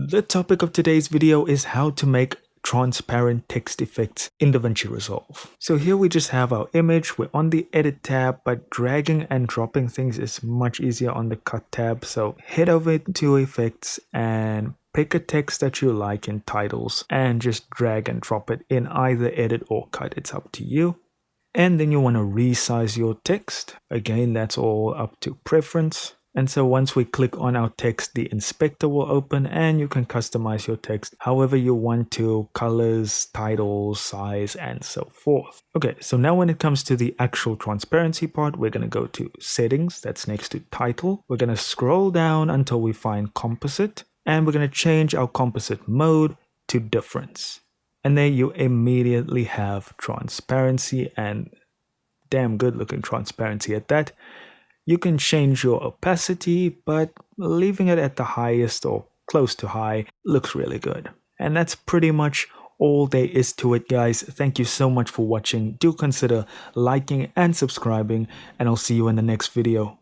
The topic of today's video is how to make transparent text effects in Davinci Resolve. So here we just have our image, we're on the edit tab, but dragging and dropping things is much easier on the cut tab. So head over to effects and pick a text that you like in titles and just drag and drop it in either edit or cut. It's up to you. And then you want to resize your text. Again, that's all up to preference. And so once we click on our text, the inspector will open and you can customize your text however you want to, colors, titles, size, and so forth. Okay, so now when it comes to the actual transparency part, we're going to go to settings, that's next to title. We're going to scroll down until we find composite, and we're going to change our composite mode to difference. And there you immediately have transparency, and damn good looking transparency at that. You can change your opacity, but leaving it at the highest or close to high looks really good. And that's pretty much all there is to it, guys. Thank you so much for watching. Do consider liking and subscribing, and I'll see you in the next video.